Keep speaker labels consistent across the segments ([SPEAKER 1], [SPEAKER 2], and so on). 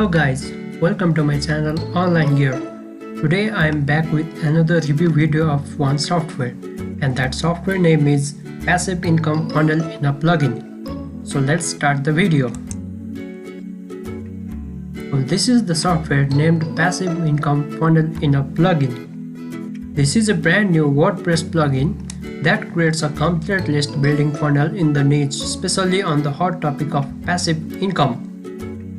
[SPEAKER 1] Hello guys, welcome to my channel Online Gear. Today I am back with another review video of one software, and that software name is Passive Income Funnel in a Plugin. So let's start the video. Well, this is the software named Passive Income Funnel in a Plugin. This is a brand new WordPress plugin that creates a complete list building funnel in the niche, especially on the hot topic of passive income,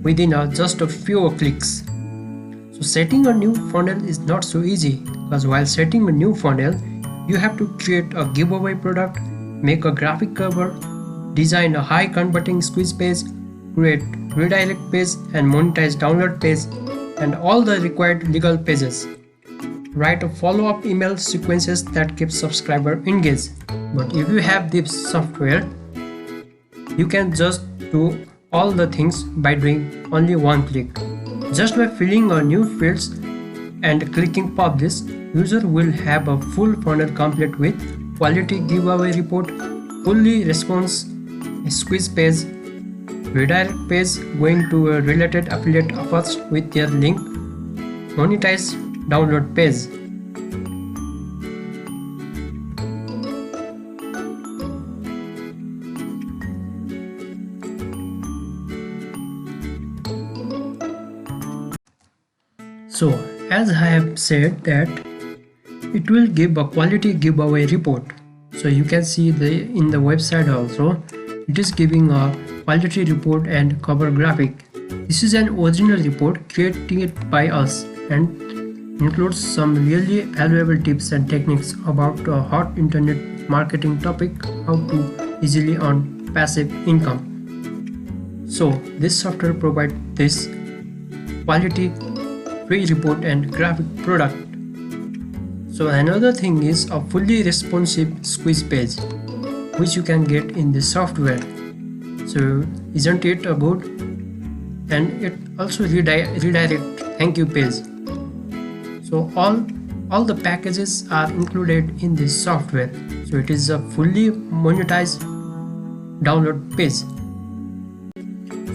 [SPEAKER 1] within just a few clicks. So setting a new funnel is not so easy, because while setting a new funnel, you have to create a giveaway product, make a graphic cover, design a high converting squeeze page, create redirect page and monetize download page, and all the required legal pages. Write a follow-up email sequences that keep subscriber engaged. But if you have this software, you can just do all the things by doing only one click. Just by filling a new fields and clicking publish, user will have a full funnel complete with quality giveaway report, fully response squeeze page, redirect page going to a related affiliate offers with their link, monetize download page. So as I have said that it will give a quality giveaway report. So you can see in the website also it is giving a quality report and cover graphic. This is an original report created by us and includes some really valuable tips and techniques about a hot internet marketing topic, how to easily earn passive income. So this software provides this quality free report and graphic product. So another thing is a fully responsive squeeze page, which you can get in this software. So isn't it a good? And it also redirect thank you page. So all the packages are included in this software. So it is a fully monetized download page.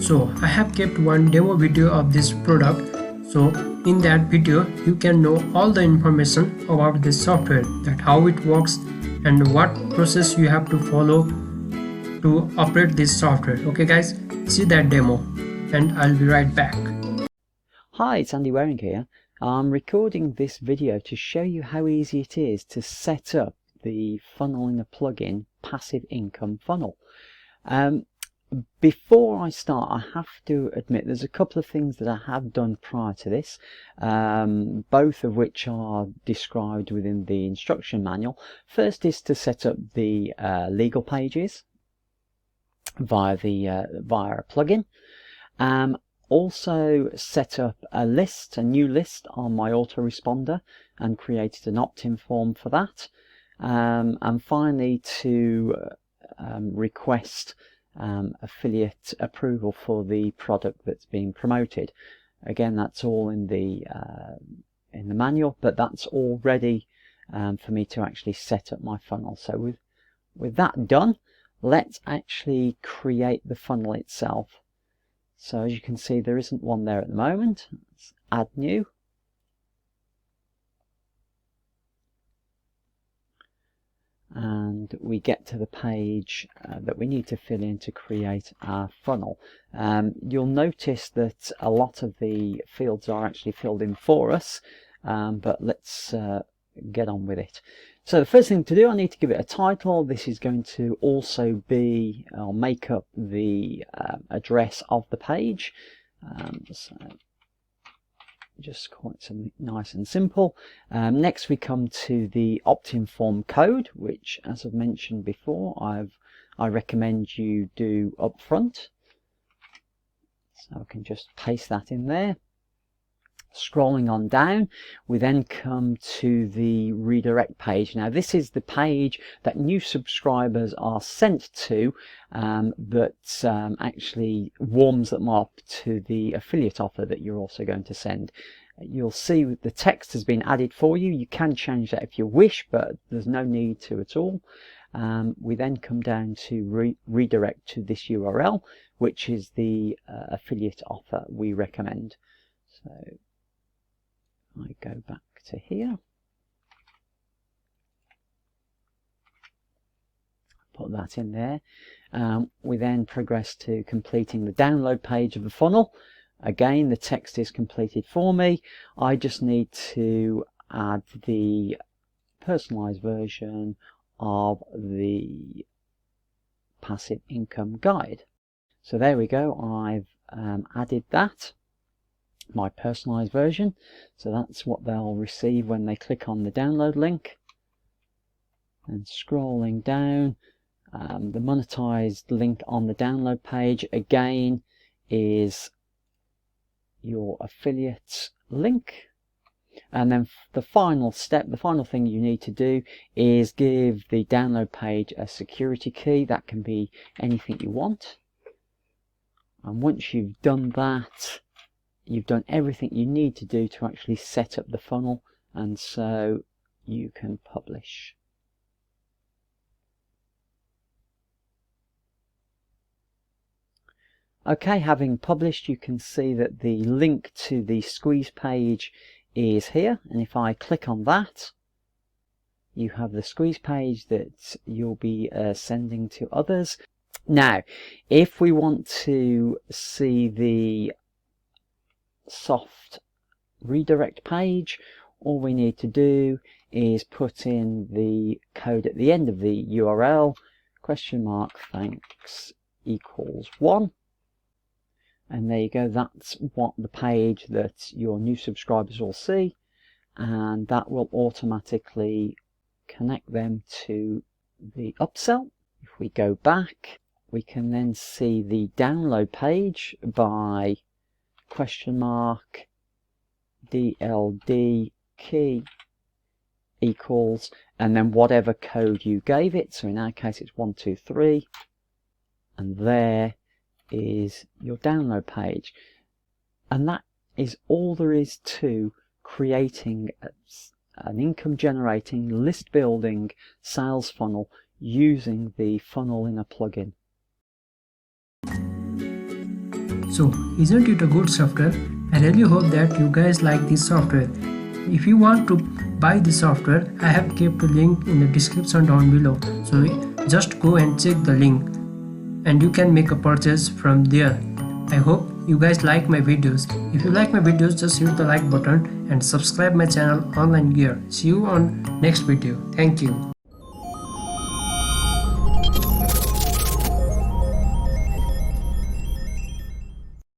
[SPEAKER 1] So I have kept one demo video of this product. So in that video you can know all the information about this software, that how it works and what process you have to follow to operate this software. Okay guys, see that demo and I'll be right back.
[SPEAKER 2] Hi, it's Andy Waring here. I'm recording this video to show you how easy it is to set up the funnel in a plugin passive income funnel. Before I start, I have to admit there's a couple of things that I have done prior to this, both of which are described within the instruction manual. First is to set up the legal pages via a plugin. Also set up a new list on my autoresponder and created an opt-in form for that. And finally to request affiliate approval for the product that's being promoted. Again, that's all in the manual, but that's all ready for me to actually set up my funnel. So with that done, let's actually create the funnel itself. So as you can see, there isn't one there at the moment. Let's add new. And we get to the page that we need to fill in to create our funnel. You'll notice that a lot of the fields are actually filled in for us, but let's get on with it. So the first thing to do, I need to give it a title. This is going to also be, I'll make up the address of the page. So just call it something nice and simple. Next we come to the opt-in form code, which as I've mentioned before, I recommend you do up front. So I can just paste that in there. Scrolling on down, we then come to the redirect page. Now this is the page that new subscribers are sent to, that actually warms them up to the affiliate offer that you're also going to send. You'll see the text has been added for you. You can change that if you wish, but there's no need to at all. We then come down to redirect to this URL, which is the affiliate offer we recommend. So I go back to here, put that in there. We then progress to completing the download page of the funnel. Again, the text is completed for me. I just need to add the personalized version of the passive income guide. So there we go, I've added that, my personalized version. So that's what they'll receive when they click on the download link. And scrolling down, the monetized link on the download page again is your affiliate link. And then the final step, the final thing you need to do is give the download page a security key. That can be anything you want. And once you've done that, you've done everything you need to do to actually set up the funnel, and so you can publish. Okay, having published, you can see that the link to the squeeze page is here, and if I click on that, you have the squeeze page that you'll be sending to others. Now, if we want to see the soft redirect page, all we need to do is put in the code at the end of the URL, $thanks equals 1. And there you go, that's what the page that your new subscribers will see, and that will automatically connect them to the upsell. If we go back, we can then see the download page by $DLD key equals, and then whatever code you gave it. So in our case it's 123, and there is your download page. And that is all there is to creating an income generating, list building sales funnel using the Funnel in a plugin.
[SPEAKER 1] So isn't it a good software? I really hope that you guys like this software. If you want to buy the software, I have kept a link in the description down below, so just go and check the link and you can make a purchase from there. I hope you guys like my videos. If you like my videos, just hit the like button and subscribe my channel Online Gear. See you on next video. Thank you.